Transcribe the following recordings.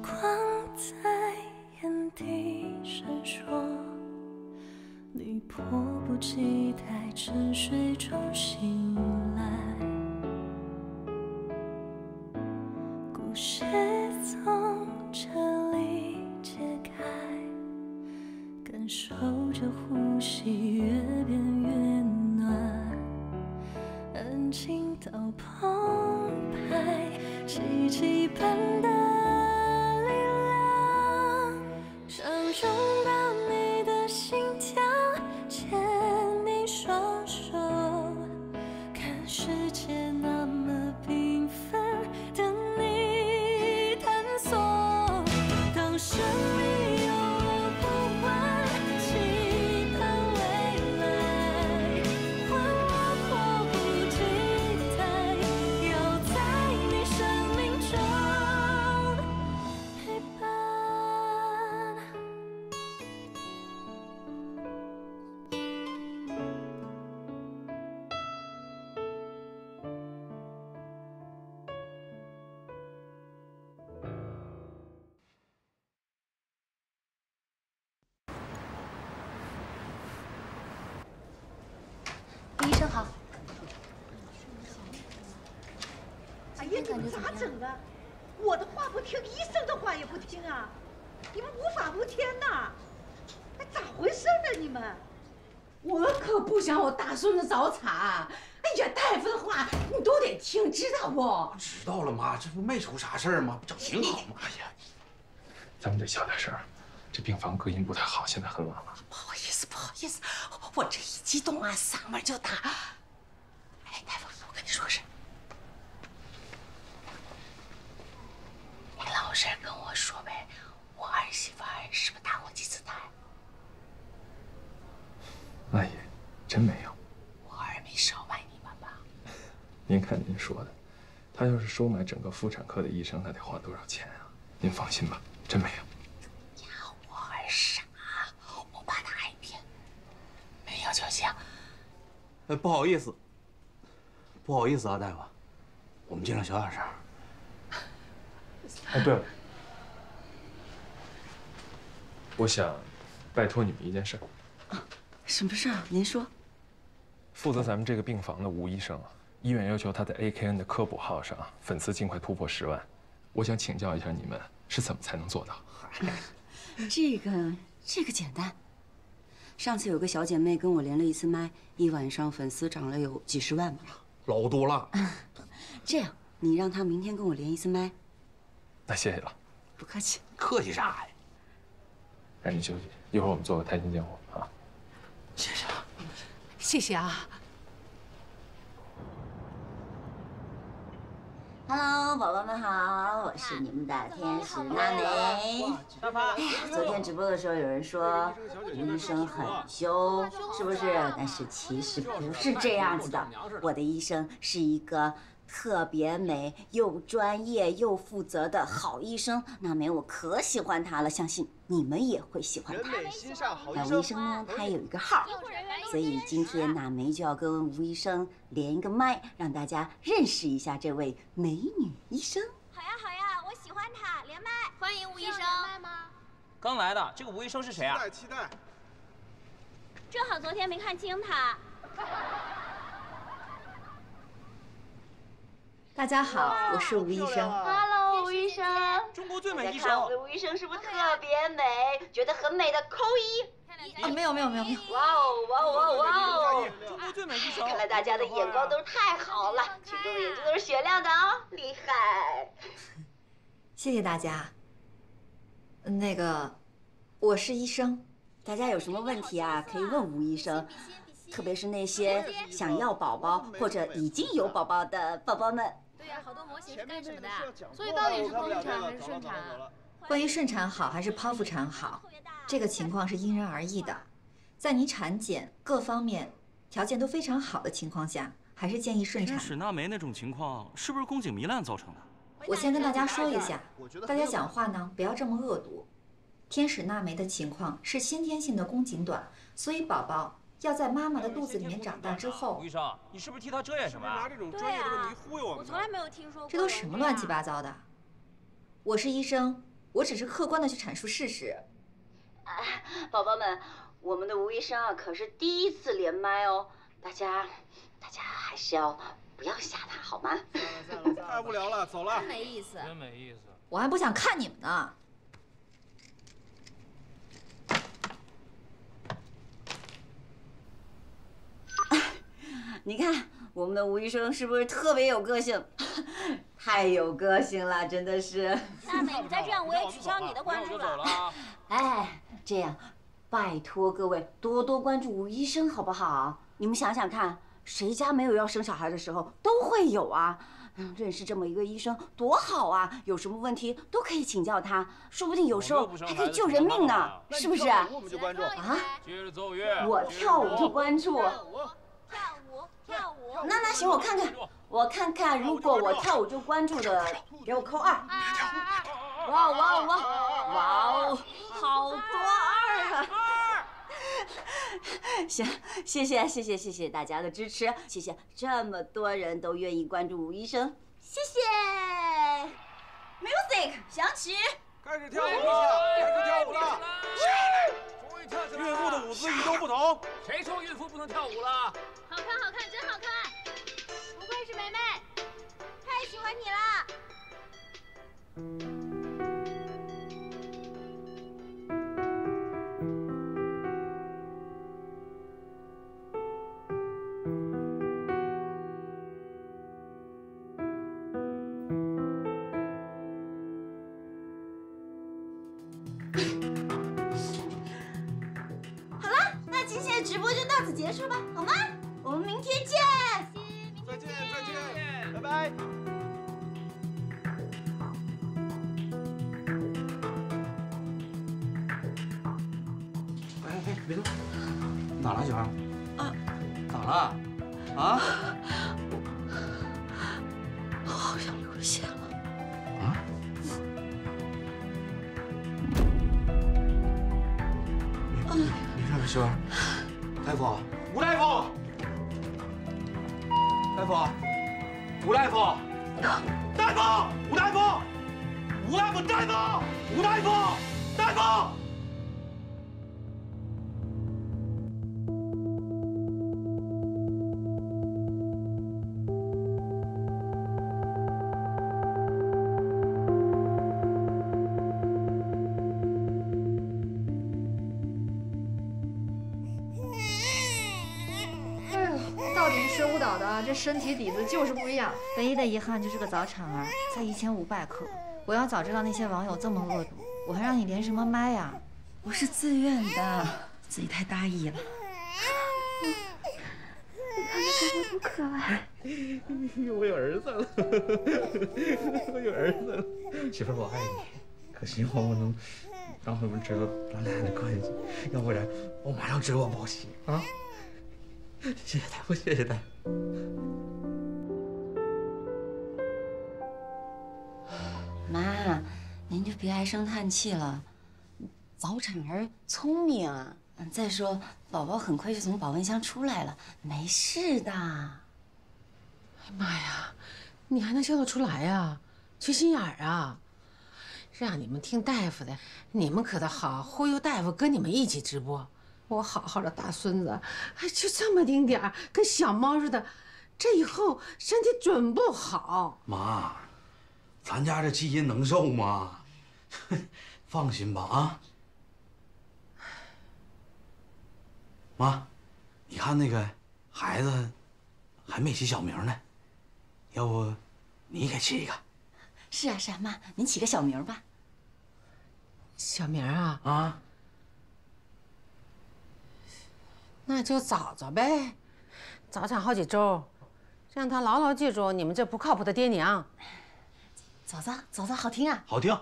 光在眼底闪烁，你迫不及待沉睡中醒来，故事从这里揭开，感受着呼吸越变越暖，安静到澎湃，奇迹般的力量，想拥抱你的心跳，牵你双手，看世界那么缤纷，等你探索。当生命有了呼唤，期盼未来，换我迫不及待，要在你生命中陪伴。医生好。哎呀，你们咋整啊？我的话不听，医生的话也不听啊！你们无法无天呐！哎，咋回事呢？你们？我可不想我大孙子早产。哎呀，大夫的话你都得听，知道不？知道了，妈，这不没出啥事儿吗？不整挺好吗？哎呀，咱们得小点声，这病房隔音不太好，现在很晚了。不好意思，不好意思，我这一激动啊，嗓门就大。哎，大夫，我跟你说个事，你老实跟我说呗，我儿媳妇是不是打过几次胎？阿姨，真没有。我儿没少买你们吧？您看您说的，他要是收买整个妇产科的医生，那得花多少钱啊？您放心吧，真没有。呀，我儿傻，我怕他挨骗，没有就行。不好意思，不好意思啊，大夫，我们尽量小点声。哎，对了，我想拜托你们一件事。什么事儿？您说。负责咱们这个病房的吴医生，医院要求他在 AKN 的科普号上粉丝尽快突破10万。我想请教一下你们是怎么才能做到？这个简单。上次有个小姐妹跟我连了一次麦，一晚上粉丝涨了有几10万吧。老多了。这样，你让她明天跟我连一次麦。那谢谢了。不客气。客气啥呀？赶紧休息，一会儿我们做个胎心监护啊。谢谢啊。谢谢啊。Hello， 宝宝们好，我是你们的天使娜美。哎呀，昨天直播的时候有人说吴医生很凶，是不是？但是其实不是这样子的，我的医生是一个特别美又专业又负责的好医生。娜美，我可喜欢他了，相信你们也会喜欢他。那吴医生呢，他有一个号，所以今天娜梅就要跟吴医生连一个麦，让大家认识一下这位美女医生。好呀好呀，我喜欢他，连麦，欢迎吴医生。刚来的这个吴医生是谁啊？期待。正好昨天没看清他。大家好，我是吴医生。Hello， 吴医生。中国最美医生。看我的吴医生是不是特别美？觉得很美的扣一。啊，没有。哇哦！中国最美医生。看来大家的眼光都太好了，群众的眼睛都是雪亮的啊，厉害！谢谢大家。那个，我是医生，大家有什么问题啊，可以问吴医生，特别是那些想要宝宝或者已经有宝宝的宝宝们。对呀，好多模型是干什么的？所以到底是剖腹产还是顺产啊？关于顺产好还是剖腹产好，这个情况是因人而异的。在你产检各方面条件都非常好的情况下，还是建议顺产。天使娜梅那种情况是不是宫颈糜烂造成的？我先跟大家说一下，大家讲话呢不要这么恶毒。天使娜梅的情况是先天性的宫颈短，所以宝宝要在妈妈的肚子里面长大之后。吴医生，你是不是替他遮掩什么？拿这种专业的问题忽悠我们？我从来没有听说过。这都什么乱七八糟的？我是医生，我只是客观的去阐述事实。宝宝们，我们的吴医生啊，可是第一次连麦哦，大家还是要不要吓他好吗？算了，太无聊了，走了。真没意思，真没意思。我还不想看你们呢。你看我们的吴医生是不是特别有个性？太有个性了，真的是。大美，你再这样我也取消你的关注了。哎，这样，拜托各位多多关注吴医生好不好？你们想想看，谁家没有要生小孩的时候？都会有啊。认识这么一个医生多好啊！有什么问题都可以请教他，说不定有时候还可以救人命呢，是不是？我们就关注啊！接着奏乐。我跳舞就关注。跳舞。那行，我看看，如果我跳舞就关注的，给我扣2。哇哦，好多2啊！行，谢谢大家的支持，谢谢这么多人都愿意关注吴医生，谢谢。Music 响起，开始跳舞了，孕妇的舞姿与众不同。谁说孕妇不能跳舞了？好看，真好看！不愧是梅梅，太喜欢你了。今天的直播就到此结束吧，好吗？我们明天见。再见，拜拜。哎，别动！你咋了，媳妇儿？啊？咋了？啊？我好像流血了。啊？没事，媳妇儿。大夫，吴大夫，大夫，吴大夫，大夫，吴大夫，吴大夫，大夫，吴大夫，大夫。这身体底子就是不一样。唯一的遗憾就是个早产儿，才1500克。我要早知道那些网友这么恶毒，我还让你连什么麦呀？我是自愿的，自己太大意了。你看这宝宝多可爱！我有儿子了，我有儿子了。媳妇儿，我爱你，可希望我能让他们知道咱俩的关系，要不然我马上折我报喜啊！谢谢大夫，谢谢大夫。妈，您就别唉声叹气了。早产儿聪明啊，再说宝宝很快就从保温箱出来了，没事的。哎妈呀，你还能笑得出来呀？缺心眼儿啊！让你们听大夫的，你们可倒好，忽悠大夫跟你们一起直播。我好好的大孙子，还就这么丁点儿，跟小猫似的，这以后身体准不好。妈，咱家这基因能受吗？放心吧啊。妈，你看那个孩子还没起小名呢，要不你给起一个？是啊，妈，您起个小名吧。小名啊？啊。那就早早呗，早产好几周，让他牢牢记住你们这不靠谱的爹娘。早早好听啊！好听，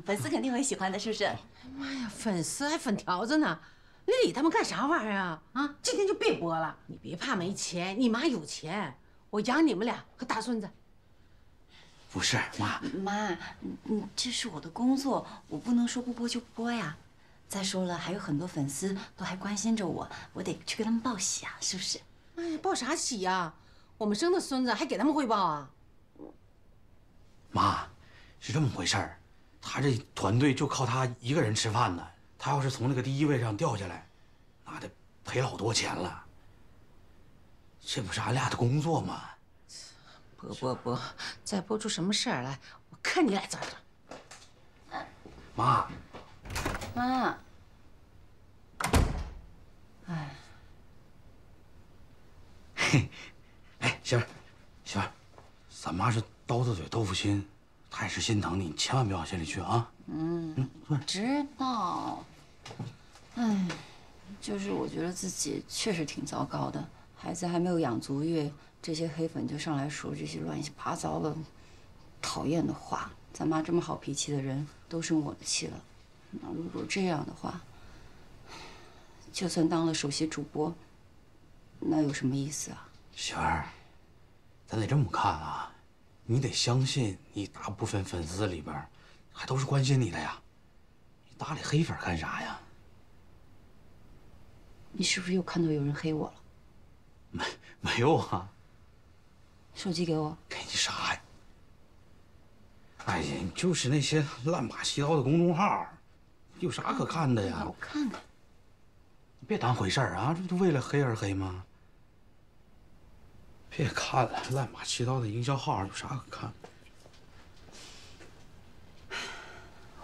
粉丝肯定会喜欢的，是不是？妈呀，粉丝还粉条子呢，你理他们干啥玩意儿啊？啊，今天就别播了。你别怕没钱，你妈有钱，我养你们俩和大孙子。不是妈，这是我的工作，我不能说不播就不播呀。再说了，还有很多粉丝都还关心着我，我得去给他们报喜啊，是不是？哎呀，报啥喜呀？我们生的孙子还给他们汇报啊？妈，是这么回事儿，他这团队就靠他一个人吃饭呢。他要是从那个第1位上掉下来，那得赔老多钱了。这不是俺俩的工作吗？不，再播出什么事儿来，我看你俩咋整。妈，哎，嘿，哎，媳妇儿，咱妈是刀子嘴豆腐心，她也是心疼你，你千万别往心里去啊。知道。哎，就是我觉得自己确实挺糟糕的，孩子还没有养足月，这些黑粉就上来说这些乱七八糟的、讨厌的话。咱妈这么好脾气的人都生我的气了，那如果这样的话，就算当了首席主播，那有什么意思啊？媳妇儿，咱得这么看啊，你得相信你大部分粉丝里边还都是关心你的呀，你搭理黑粉干啥呀？你是不是又看到有人黑我了？没有啊。手机给我。给你啥呀？哎呀，就是那些乱码七糟的公众号，有啥可看的呀？我看看。你别当回事儿啊，这不就为了黑而黑吗？别看了，乱码七糟的营销号有啥可看？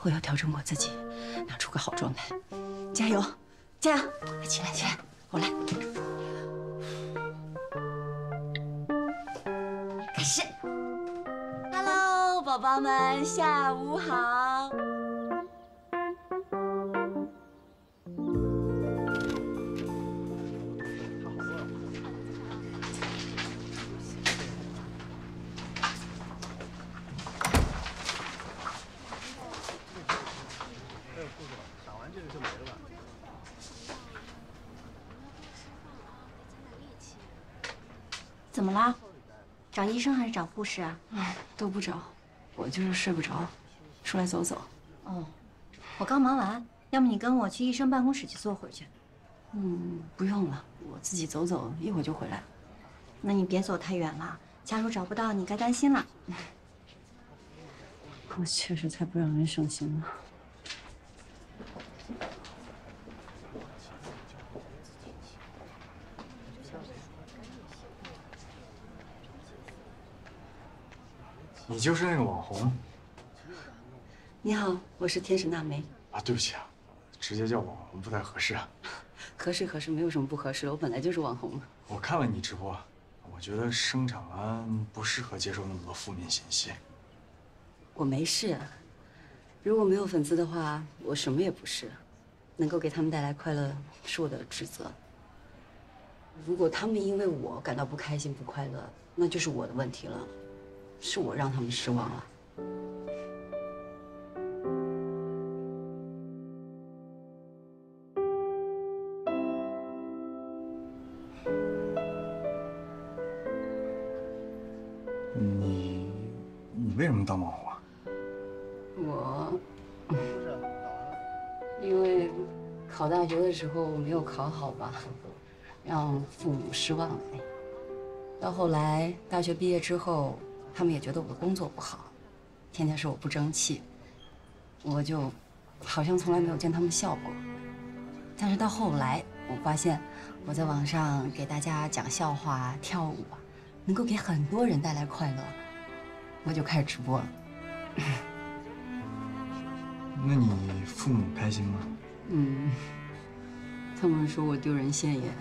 我要调整我自己，拿出个好状态，加油，加油！起来，我来。开始。Hello， 宝宝们，下午好。怎么了？找医生还是找护士啊？都不找，我就是睡不着，出来走走。哦，我刚忙完，要么你跟我去医生办公室去坐会儿去。不用了，我自己走走，一会儿就回来。那你别走太远了，假如找不到你该担心了。我确实才不让人省心呢。你就是那个网红。你好，我是天使娜梅。啊，对不起啊，直接叫网红不太合适啊。合适，没有什么不合适的，我本来就是网红。我看了你直播，我觉得生长安不适合接受那么多负面信息。我没事，如果没有粉丝的话，我什么也不是。能够给他们带来快乐是我的职责。如果他们因为我感到不开心、不快乐，那就是我的问题了。是我让他们失望了。你为什么当网红啊？我，因为考大学的时候没有考好吧，让父母失望了。到后来大学毕业之后，他们也觉得我的工作不好，天天说我不争气，我就好像从来没有见他们笑过。但是到后来，我发现我在网上给大家讲笑话、跳舞啊，能够给很多人带来快乐，我就开始直播了。那你父母开心吗？他们说我丢人现眼，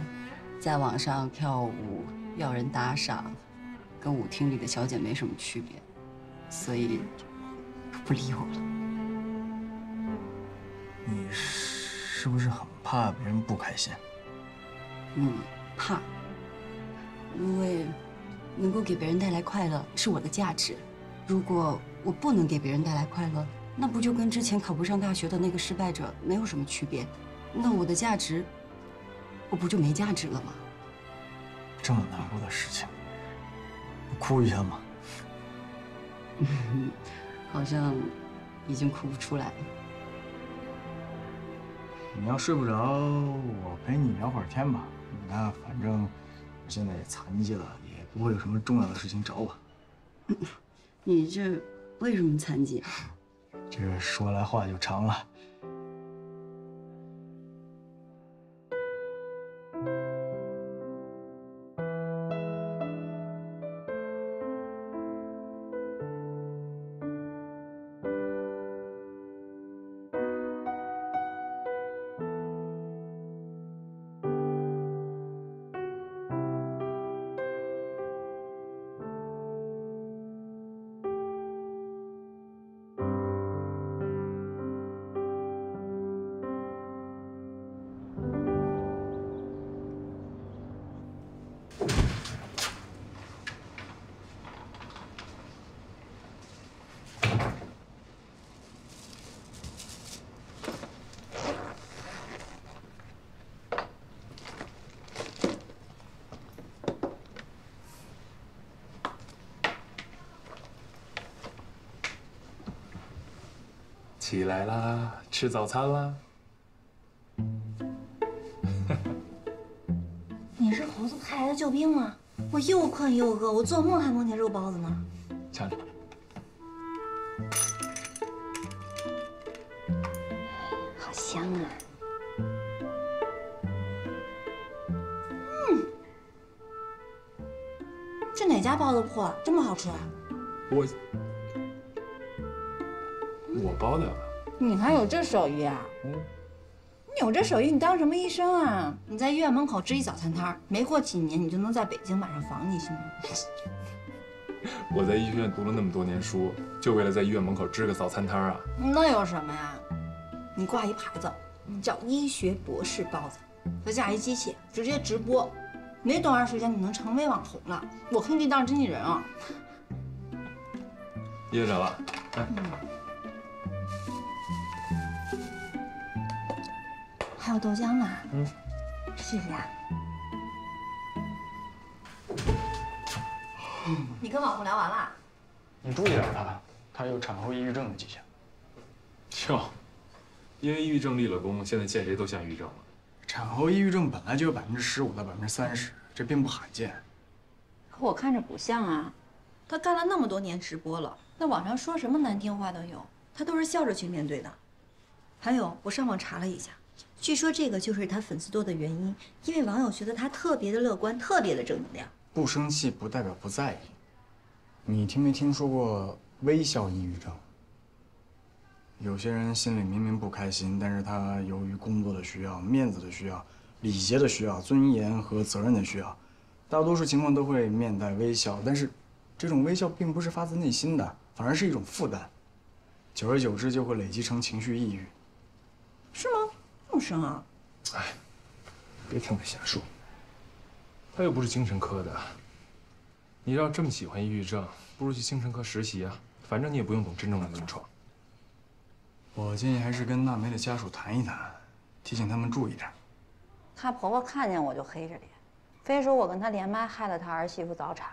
在网上跳舞要人打赏，跟舞厅里的小姐没什么区别，所以不理我了。你是不是很怕别人不开心？怕，因为能够给别人带来快乐是我的价值。如果我不能给别人带来快乐，那不就跟之前考不上大学的那个失败者没有什么区别？那我的价值，我不就没价值了吗？这么难过的事情，哭一下嘛。好像已经哭不出来了。你要睡不着，我陪你聊会儿天吧。你看，反正我现在也残疾了，也不会有什么重要的事情找我。你这为什么残疾？这个说来话就长了。起来啦，吃早餐啦。你是猴子派来的救兵吗？我又困又饿，我做梦还梦见肉包子呢。瞧瞧，好香啊！这哪家包子铺这么好吃啊？我包的。你还有这手艺啊？你有这手艺，你当什么医生啊？你在医院门口支一早餐摊，没过几年你就能在北京买上房，你信吗？我在医学院读了那么多年书，就为了在医院门口支个早餐摊啊？那有什么呀？你挂一牌子，叫医学博士包子，再加一机器，直接直播，没多长时间你能成为网红了。我可以给你当经纪人啊！噎着了，来。还有豆浆呢，谢谢啊。你跟网红聊完了？你注意点他有产后抑郁症的迹象。哟，因为抑郁症立了功，现在见谁都像抑郁症了。产后抑郁症本来就有15%到30%，这并不罕见。可我看着不像啊，他干了那么多年直播了，那网上说什么难听话都有，他都是笑着去面对的。还有，我上网查了一下。据说这个就是他粉丝多的原因，因为网友觉得他特别的乐观，特别的正能量。不生气不代表不在意。你听没听说过微笑抑郁症？有些人心里明明不开心，但是他由于工作的需要、面子的需要、礼节的需要、尊严和责任的需要，大多数情况都会面带微笑。但是，这种微笑并不是发自内心的，反而是一种负担，久而久之就会累积成情绪抑郁。是吗？这么深啊？哎，别听他瞎说，他又不是精神科的。你要这么喜欢抑郁症，不如去精神科实习啊，反正你也不用懂真正的临床。我建议还是跟娜梅的家属谈一谈，提醒他们注意点。她婆婆看见我就黑着脸，非说我跟她连麦害了她儿媳妇早产。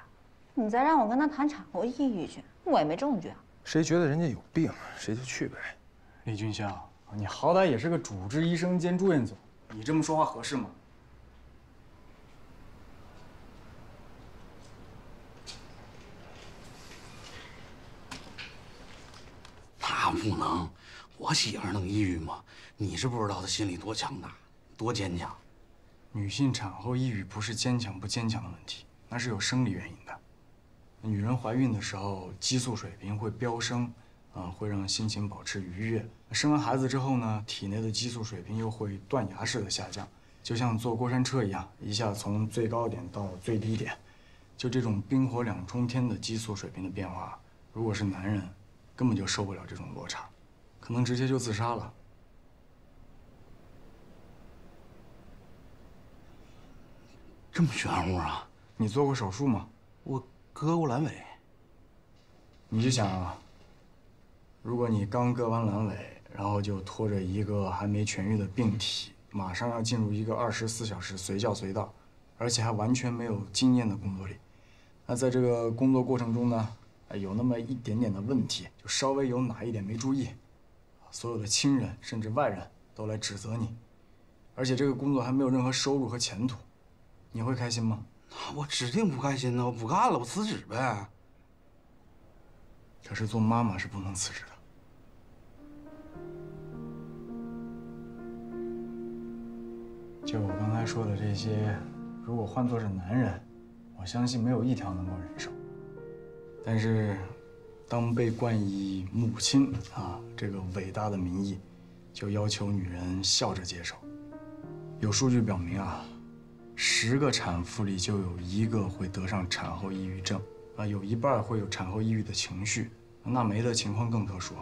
你再让我跟她谈产后抑郁去，我也没证据啊。谁觉得人家有病，谁就去呗。李俊香，你好歹也是个主治医生兼住院总，你这么说话合适吗？那不能，我媳妇能抑郁吗？你是不知道她心里多强大，多坚强。女性产后抑郁不是坚强不坚强的问题，那是有生理原因的。女人怀孕的时候，激素水平会飙升，会让心情保持愉悦。生完孩子之后呢，体内的激素水平又会断崖式的下降，就像坐过山车一样，一下从最高点到最低点。就这种冰火两重天的激素水平的变化，如果是男人，根本就受不了这种落差，可能直接就自杀了。这么玄乎啊？你做过手术吗？我割过阑尾。你就想啊，如果你刚割完阑尾，然后就拖着一个还没痊愈的病体，马上要进入一个24小时随叫随到，而且还完全没有经验的工作里，那在这个工作过程中呢，有那么一点点的问题，就稍微有哪一点没注意，所有的亲人甚至外人都来指责你，而且这个工作还没有任何收入和前途，你会开心吗？我指定不开心呢，我不干了，我辞职呗。可是做妈妈是不能辞职的。就我刚才说的这些，如果换作是男人，我相信没有一条能够忍受。但是，当被冠以母亲这个伟大的名义，就要求女人笑着接受。有数据表明10个产妇里就有1个会得上产后抑郁症，有1半会有产后抑郁的情绪。娜梅的情况更特殊，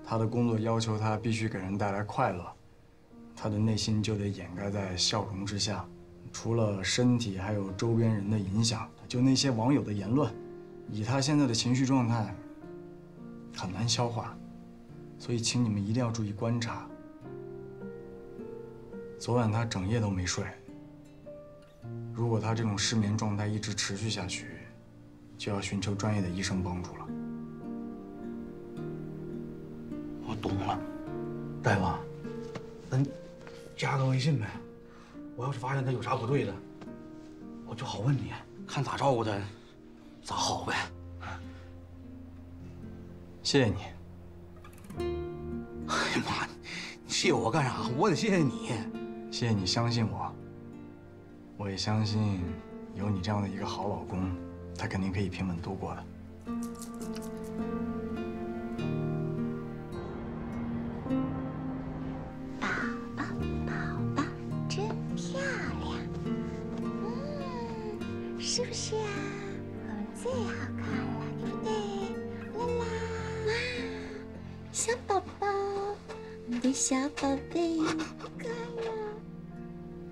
她的工作要求她必须给人带来快乐，她的内心就得掩盖在笑容之下。除了身体，还有周边人的影响，就那些网友的言论，以她现在的情绪状态，很难消化。所以，请你们一定要注意观察。昨晚她整夜都没睡。如果她这种失眠状态一直持续下去，就要寻求专业的医生帮助了。我懂了，大夫，那你加个微信呗。我要是发现他有啥不对的，我就好问你，看咋照顾他，咋好呗。谢谢你。哎呀妈，你谢我干啥？我得谢谢你。谢谢你相信我。我也相信，有你这样的一个好老公，他肯定可以平稳度过的。是不是啊？我们最好看了，对不对？啦啦！哇，小宝宝，我的小宝贝，可爱呀！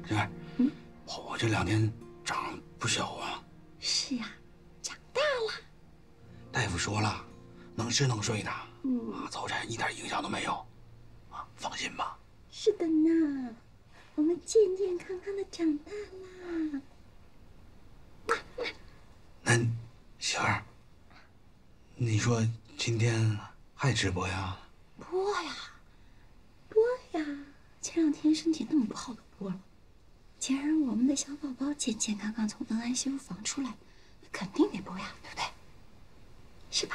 媳妇儿，宝宝这2天长不小啊。是啊，长大了。大夫说了，能吃能睡的，早产一点影响都没有，放心吧。是的呢，我们健健康康的长大了。那媳妇儿，你说今天还直播呀？播呀，播呀！前2天身体那么不好的播了。既然我们的小宝宝健健康康从NICU房出来，那肯定得播呀，对不对？是吧，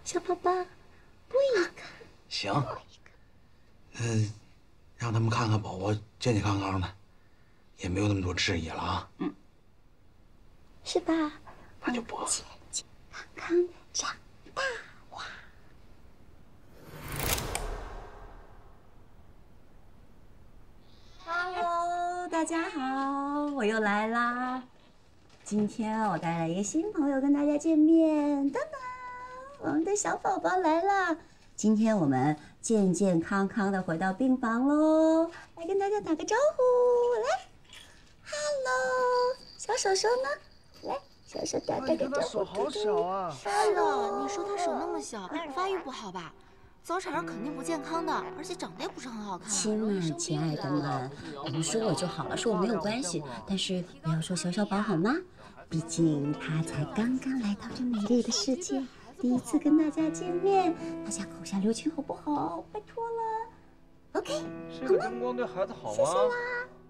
小宝宝？播一个。行。让他们看看宝宝健健康康的，也没有那么多质疑了啊。是吧？那就播。健健康康的长大啦。Hello， 大家好，我又来啦。今天我带来一个新朋友跟大家见面，当当，我们的小宝宝来啦。今天我们健健康康的回到病房喽，来跟大家打个招呼，来 ，Hello， 小手手呢？来。小手打个招呼。他手好小啊！是啊，你说他手那么小，发育不好吧？早产儿肯定不健康的，而且长得也不是很好看。亲爱的们，我们说我就好了，说我没有关系，但是不要说小小宝好吗？毕竟他才刚刚来到这美丽的世界，第一次跟大家见面，大家口下留情好不好？拜托了。OK， 这个灯光对孩子好吗？谢谢啦。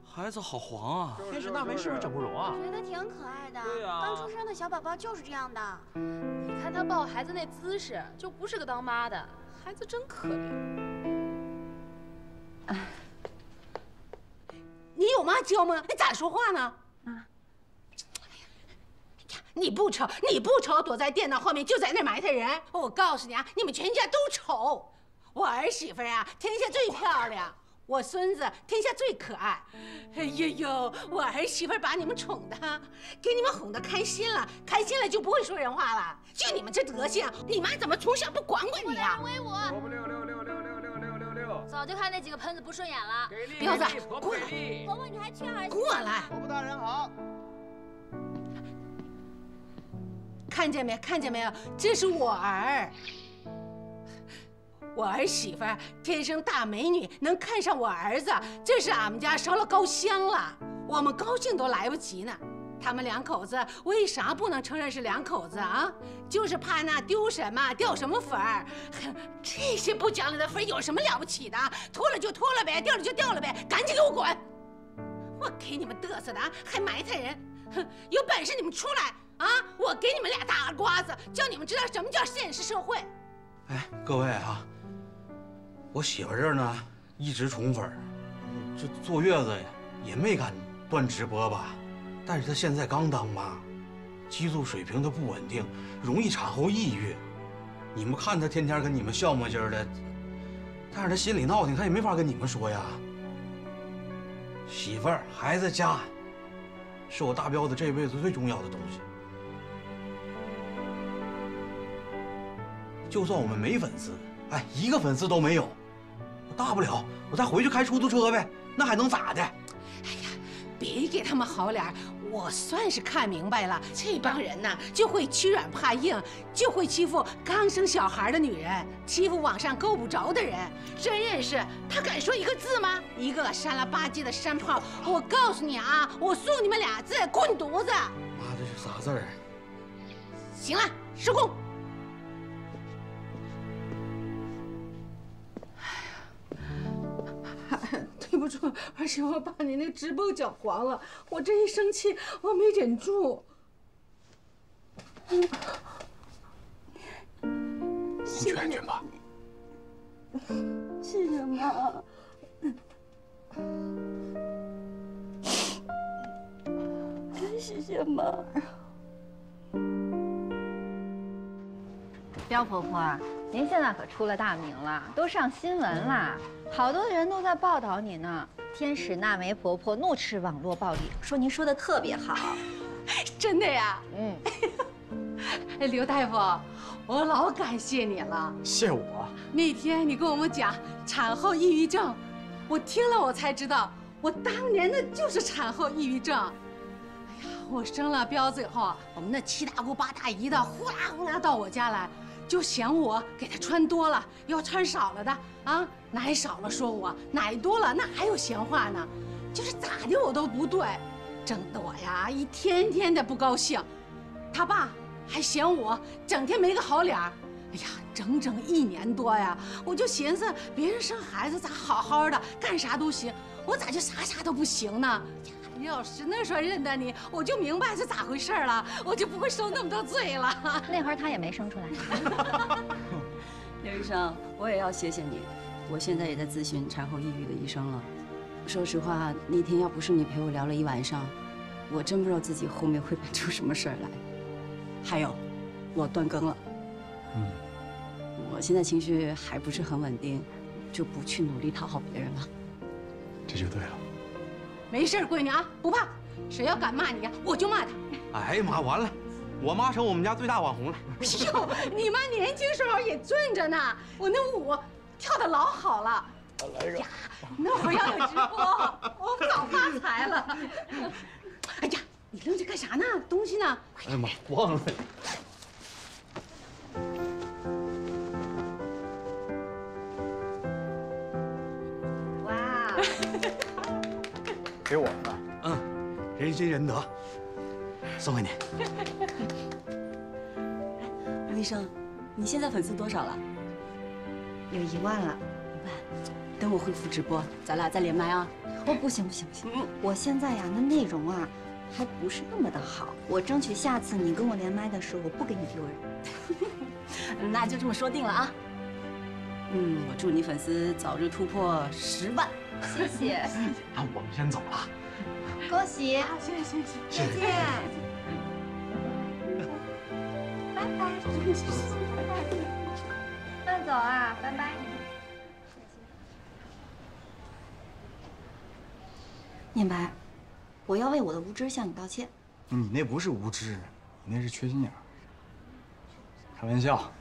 孩子好黄啊！天使娜梅是不是整过容啊？觉得挺可爱的。对呀，刚出生的小宝宝就是这样的。你看他抱孩子那姿势，就不是个当妈的。孩子真可怜。你有嘛教吗？你咋说话呢？你不丑，躲在电脑后面就在那埋汰人。我告诉你啊，你们全家都丑。我儿媳妇啊，天下最漂亮。我孙子天下最可爱，哎呦呦，我儿媳妇把你们宠的，给你们哄得开心了，开心了就不会说人话了。就你们这德行，你妈怎么从小不管你啊？威我！萝卜666666666，早就看那几个喷子不顺眼了。彪子，过来！伯伯，你还缺儿媳？过来！萝卜大人好。看见没？看见没有？这是我儿。我儿媳妇天生大美女，能看上我儿子，这是俺们家烧了高香了，我们高兴都来不及呢。他们2口子为啥不能承认是2口子啊？就是怕那丢什么掉什么粉儿。这些不讲理的粉有什么了不起的？脱了就脱了呗，掉了就掉了呗，赶紧给我滚！我给你们嘚瑟的还埋汰人，哼！有本事你们出来啊！我给你们俩大耳刮子，叫你们知道什么叫现实社会。哎，各位啊。我媳妇这儿呢，一直宠粉，这坐月子也没敢断直播吧。但是她现在刚当妈，激素水平都不稳定，容易产后抑郁。你们看她天天跟你们笑模劲的，但是她心里闹挺，她也没法跟你们说呀。媳妇儿、孩子、家，是我大彪子这辈子最重要的东西。就算我们没粉丝，哎，一个粉丝都没有，大不了我再回去开出租车呗，那还能咋的？哎呀，别给他们好脸，我算是看明白了，这帮人呐就会欺软怕硬，就会欺负刚生小孩的女人，欺负网上够不着的人。真认识他敢说一个字吗？一个山了吧唧的山炮！我告诉你啊，我送你们俩字：滚犊子！妈，这是啥字儿？行了，收工。对不住，而且我把你那直播搅黄了，我这一生气我没忍住。你去安全吧。谢谢妈。谢谢妈。彪婆婆，您现在可出了大名了，都上新闻啦，好多人都在报道你呢。天使娜梅婆婆怒斥网络暴力，说您说的特别好。真的呀？哎，刘大夫，我老感谢你了。谢我？那天你跟我们讲产后抑郁症，我听了我才知道，我当年的就是产后抑郁症。哎呀，我生了彪子以后，我们那7大姑8大姨的呼啦呼啦到我家来。就嫌我给他穿多了，要穿少了的啊，奶少了说我，奶多了那还有闲话呢，就是咋的我都不对，整得我呀一天天的不高兴。他爸还嫌我整天没个好脸儿，哎呀，整整1年多呀，我就寻思别人生孩子咋好好的，干啥都行，我咋就啥都不行呢？要是那时候认得你，我就明白是咋回事了，我就不会受那么多罪了。那会儿他也没生出来。刘医生，我也要谢谢你，我现在也在咨询产后抑郁的医生了。说实话，那天要不是你陪我聊了1晚上，我真不知道自己后面会办出什么事儿来。还有，我断更了。我现在情绪还不是很稳定，就不去努力讨好别人了。这就对了。没事，闺女啊，不怕，谁要敢骂你呀，我就骂他。哎呀妈，完了，我妈成我们家最大网红了。哎呦，你妈年轻时候也俊着呢，我那舞跳得老好了。来一个。那会儿要有直播，我早发财了。哎呀，你愣着干啥呢？东西呢？哎呀妈，忘了。哇。给我的。人心仁德，送给你。吴医生，你现在粉丝多少了？有1万了。1万，等我恢复直播，咱俩再连麦啊。哦，不行，我现在呀，那内容啊，还不是那么的好。我争取下次你跟我连麦的时候，我不给你丢人。那就这么说定了啊。我祝你粉丝早日突破10万。谢谢。那我们先走了。恭喜！谢谢。再见。拜拜。慢走啊，拜拜。念白，我要为我的无知向你道歉。你那不是无知，你那是缺心眼儿。开玩笑，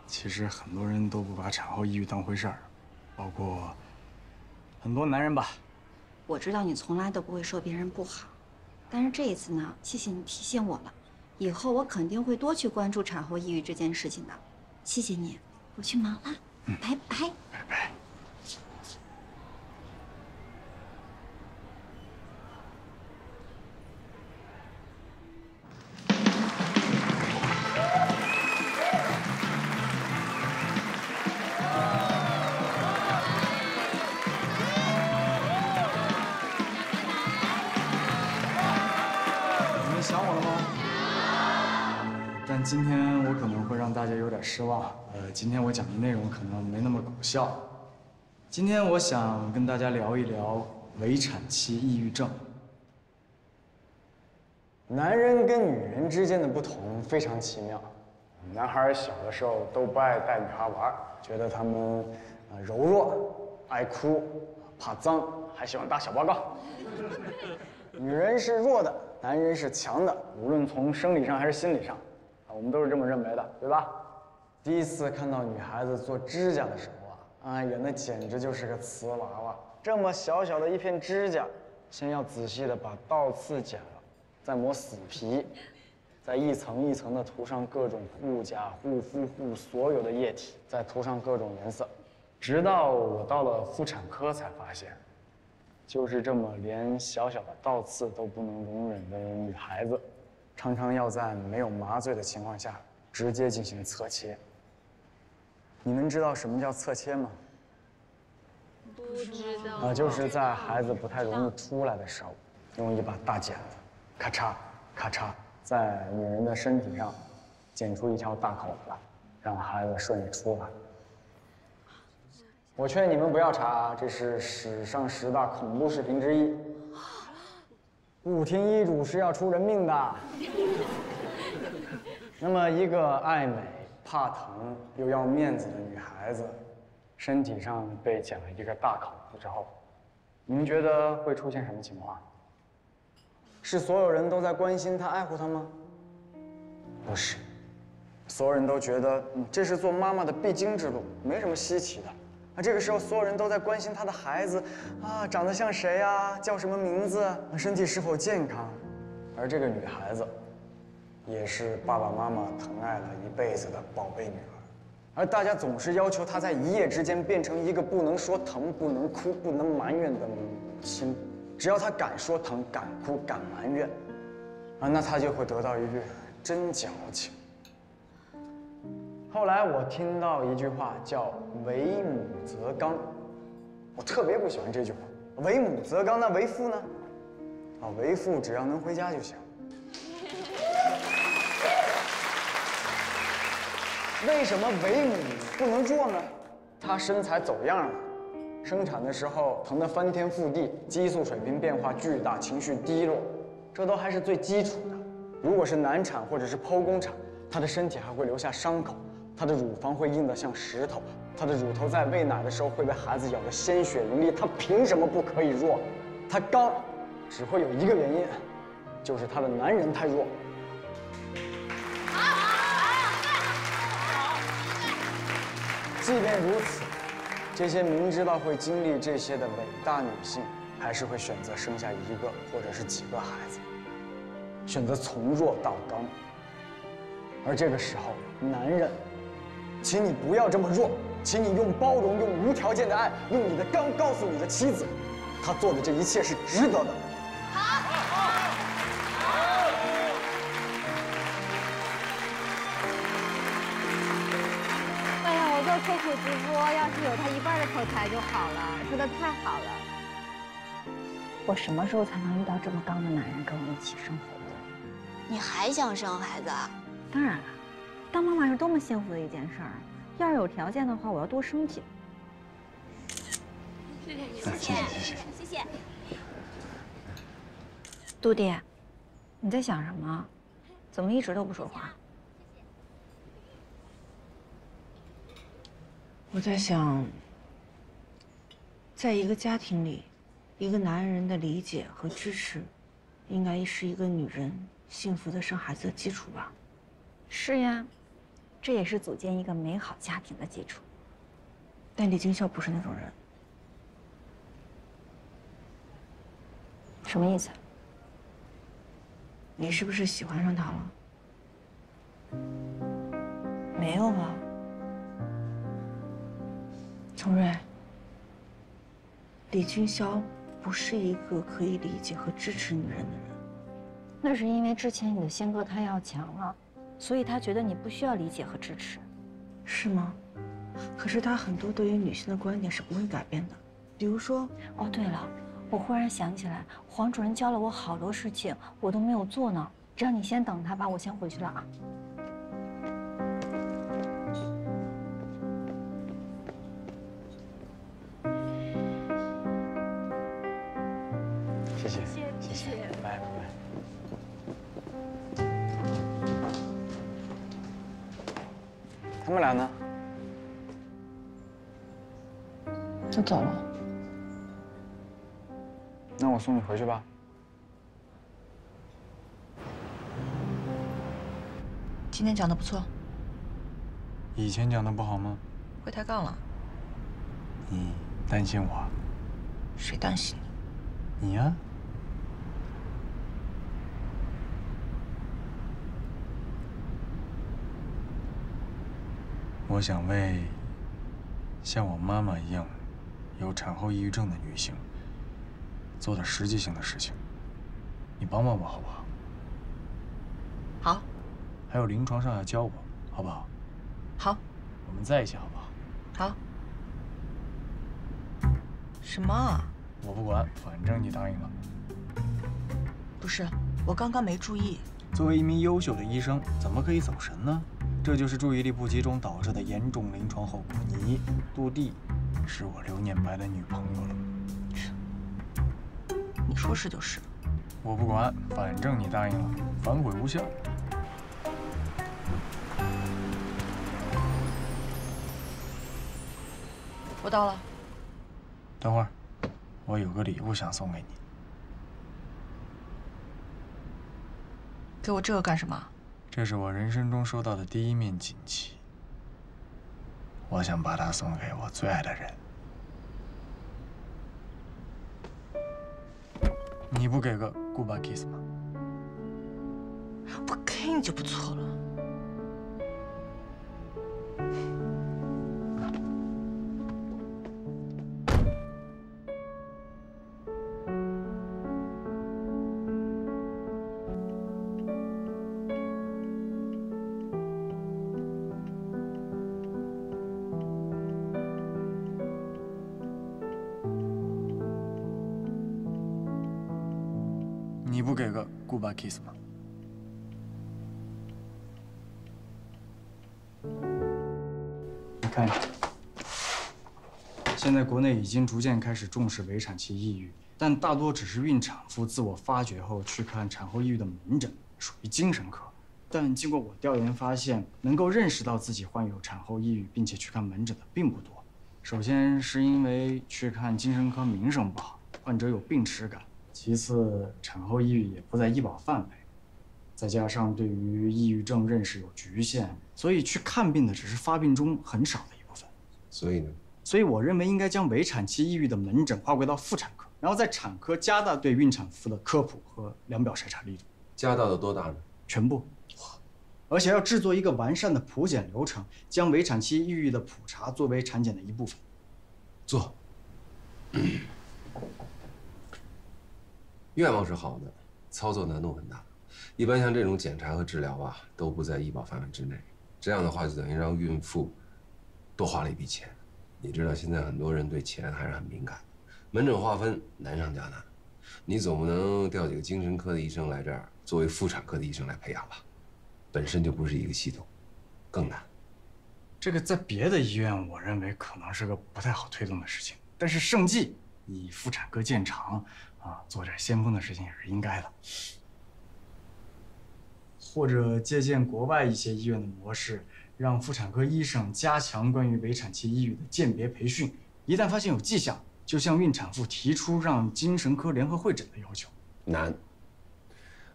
其实很多人都不把产后抑郁当回事儿，包括很多男人吧。我知道你从来都不会说别人不好，但是这一次呢，谢谢你提醒我了，以后我肯定会多去关注产后抑郁这件事情的。谢谢你，我去忙了，拜拜。拜拜。但今天我可能会让大家有点失望。今天我讲的内容可能没那么搞笑。今天我想跟大家聊一聊围产期抑郁症。男人跟女人之间的不同非常奇妙。男孩小的时候都不爱带女孩玩，觉得她们柔弱、爱哭、怕脏，还喜欢打小报告。女人是弱的，男人是强的，无论从生理上还是心理上，我们都是这么认为的，对吧？第一次看到女孩子做指甲的时候啊，哎呀，那简直就是个瓷娃娃。这么小小的一片指甲，先要仔细的把倒刺剪了，再磨死皮，再一层一层的涂上各种护甲、护肤、护所有的液体，再涂上各种颜色，直到我到了妇产科才发现，就是这么连小小的倒刺都不能容忍的女孩子，常常要在没有麻醉的情况下直接进行侧切。你们知道什么叫侧切吗？不知道。就是在孩子不太容易出来的时候，用一把大剪子，咔嚓咔嚓，在女人的身体上剪出一条大口子来，让孩子顺利出来。我劝你们不要查，这是史上10大恐怖视频之一。不听医嘱是要出人命的。那么，一个爱美、怕疼又要面子的女孩子，身体上被剪了一个大口子之后，你们觉得会出现什么情况？是所有人都在关心她、爱护她吗？不是，所有人都觉得这是做妈妈的必经之路，没什么稀奇的。这个时候，所有人都在关心她的孩子啊，长得像谁呀？叫什么名字？身体是否健康？而这个女孩子，也是爸爸妈妈疼爱了一辈子的宝贝女儿。而大家总是要求她在一夜之间变成一个不能说疼、不能哭、不能埋怨的母亲。只要她敢说疼、敢哭、敢埋怨，那她就会得到一句“真矫情”。后来我听到一句话叫“为母则刚”，我特别不喜欢这句话。为母则刚，那为父呢？为父只要能回家就行。为什么为母不能弱呢？她身材走样了，生产的时候疼得翻天覆地，激素水平变化巨大，情绪低落，这都还是最基础的。如果是难产或者是剖宫产，她的身体还会留下伤口。她的乳房会硬得像石头，她的乳头在喂奶的时候会被孩子咬得鲜血淋漓。她凭什么不可以弱？她刚，只会有一个原因，就是她的男人太弱。即便如此，这些明知道会经历这些的伟大女性，还是会选择生下一个或者是几个孩子，选择从弱到刚。而这个时候，男人，请你不要这么弱，请你用包容、用无条件的爱，用你的刚告诉你的妻子，她做的这一切是值得的。哎呀，我做科普直播，要是有他1半的口才就好了，说的太好了。我什么时候才能遇到这么刚的男人跟我一起生活？你还想生孩子啊？当然了，当妈妈是多么幸福的一件事儿。要是有条件的话，我要多生几个。谢谢你，谢谢，谢谢。杜弟，你在想什么？怎么一直都不说话？我在想，在一个家庭里，一个男人的理解和支持，应该是一个女人幸福的生孩子的基础吧。是呀，这也是组建一个美好家庭的基础。但李金霄不是那种人。什么意思？你是不是喜欢上他了？没有啊。从瑞，李君霄不是一个可以理解和支持女人的人。那是因为之前你的性格太要强了，所以他觉得你不需要理解和支持。是吗？可是他很多对于女性的观点是不会改变的，比如说……哦，对了，我忽然想起来，黄主任教了我好多事情，我都没有做呢。让你先等他吧，我先回去了啊。谢，谢谢，拜拜。他们俩呢？都走了。那我送你回去吧。今天讲的不错。以前讲的不好吗？会抬杠了。你担心我？谁担心？你呀。我想为像我妈妈一样有产后抑郁症的女性做点实际性的事情，你帮帮我好不好？好。还有临床上要教我，好不好？好。我们在一起好不好？好。什么啊？我不管，反正你答应了。不是，我刚刚没注意。作为一名优秀的医生，怎么可以走神呢？这就是注意力不集中导致的严重临床后果。你，杜丽，是我6年白的女朋友了。你说是就是。我不管，反正你答应了，反悔无效。我到了。等会儿，我有个礼物想送给你。给我这个干什么？这是我人生中收到的第一面锦旗，我想把它送给我最爱的人。你不给个 goodbye kiss 吗？我给你就不错了。你不给个 goodbye kiss 吗？你看，现在国内已经逐渐开始重视围产期抑郁，但大多只是孕产妇自我发觉后去看产后抑郁的门诊，属于精神科。但经过我调研发现，能够认识到自己患有产后抑郁并且去看门诊的并不多。首先是因为去看精神科名声不好，患者有病耻感。其次，产后抑郁也不在医保范围，再加上对于抑郁症认识有局限，所以去看病的只是发病中很少的一部分。所以呢？所以我认为应该将围产期抑郁的门诊划归到妇产科，然后在产科加大对孕产妇的科普和量表筛查力度。加大到多大呢？全部。而且要制作一个完善的普检流程，将围产期抑郁的普查作为产检的一部分。做。愿望是好的，操作难度很大。一般像这种检查和治疗啊，都不在医保范围之内。这样的话，就等于让孕妇多花了一笔钱。你知道现在很多人对钱还是很敏感的，门诊划分难上加难。你总不能调几个精神科的医生来这儿，作为妇产科的医生来培养吧？本身就不是一个系统，更难。这个在别的医院，我认为可能是个不太好推动的事情，但是盛季以妇产科见长。做点先锋的事情也是应该的，或者借鉴国外一些医院的模式，让妇产科医生加强关于围产期抑郁的鉴别培训。一旦发现有迹象，就向孕产妇提出让精神科联合会诊的要求。难，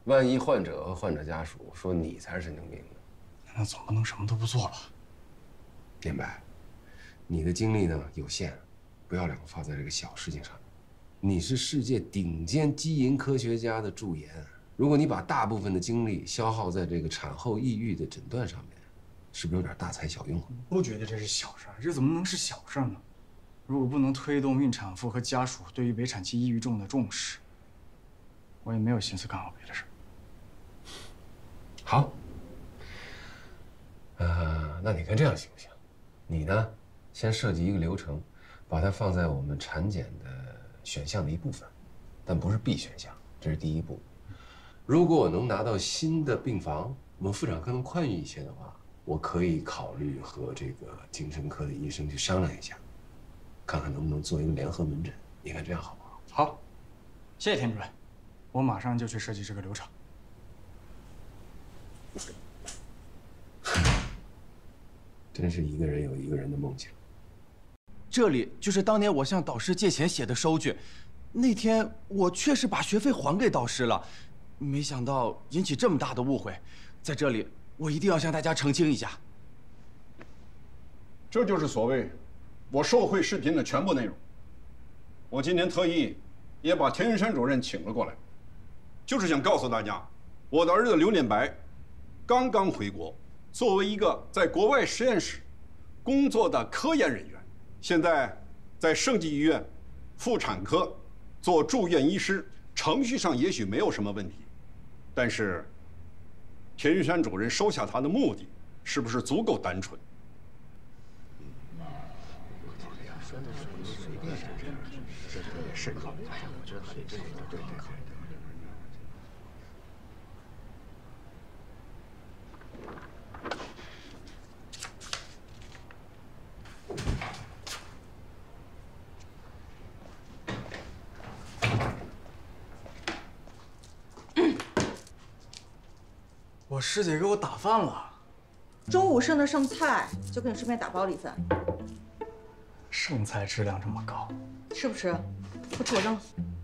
万一患者和患者家属说你才是神经病呢？那总不能什么都不做吧？明白。你的精力呢有限，不要两个花在这个小事情上。你是世界顶尖基因科学家的助研，如果你把大部分的精力消耗在这个产后抑郁的诊断上面，是不是有点大材小用啊？不觉得这是小事儿，这怎么能是小事呢？如果不能推动孕产妇和家属对于围产期抑郁症的重视，我也没有心思干好别的事儿。好，那你看这样行不行？你呢，先设计一个流程，把它放在我们产检的选项的一部分，但不是必选项，这是第一步。如果我能拿到新的病房，我们妇产科能宽裕一些的话，我可以考虑和这个精神科的医生去商量一下，看看能不能做一个联合门诊。你看这样好不好？好，谢谢田主任。我马上就去设计这个流程。真是一个人有一个人的梦想。这里就是当年我向导师借钱写的收据，那天我确实把学费还给导师了，没想到引起这么大的误会，在这里我一定要向大家澄清一下。这就是所谓我受贿视频的全部内容。我今天特意也把田云山主任请了过来，就是想告诉大家，我的儿子刘念白刚刚回国，作为一个在国外实验室工作的科研人员，现在在盛济医院妇产科做住院医师，程序上也许没有什么问题，但是田云山主任收下他的目的是不是足够单纯？我师姐给我打饭了，中午剩的剩菜就给你顺便打包了一份。剩菜质量这么高，吃不吃？不吃我扔了。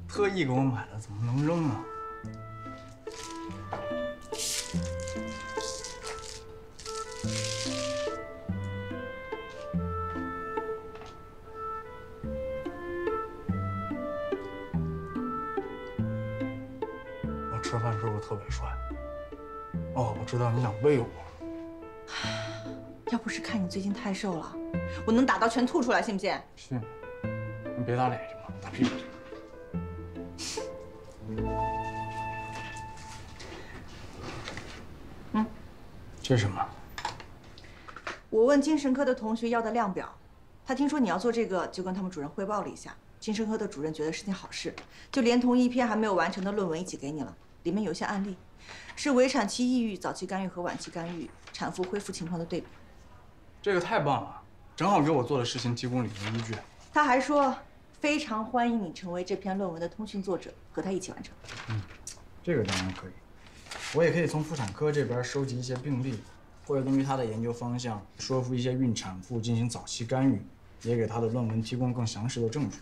特意给我买的，怎么能扔呢？我吃饭是不是特别帅？哦，我知道你想喂我。要不是看你最近太瘦了，我能打到全吐出来，信不信？信。你别打脸行吗？打屁股。这是什么？我问精神科的同学要的量表，他听说你要做这个，就跟他们主任汇报了一下。精神科的主任觉得是件好事，就连同一篇还没有完成的论文一起给你了。里面有一些案例，是围产期抑郁、早期干预和晚期干预、产妇恢复情况的对比。这个太棒了，正好给我做的事情提供理论依据。他还说，非常欢迎你成为这篇论文的通讯作者，和他一起完成。这个当然可以。我也可以从妇产科这边收集一些病例，或者根据他的研究方向，说服一些孕产妇进行早期干预，也给他的论文提供更详实的证据。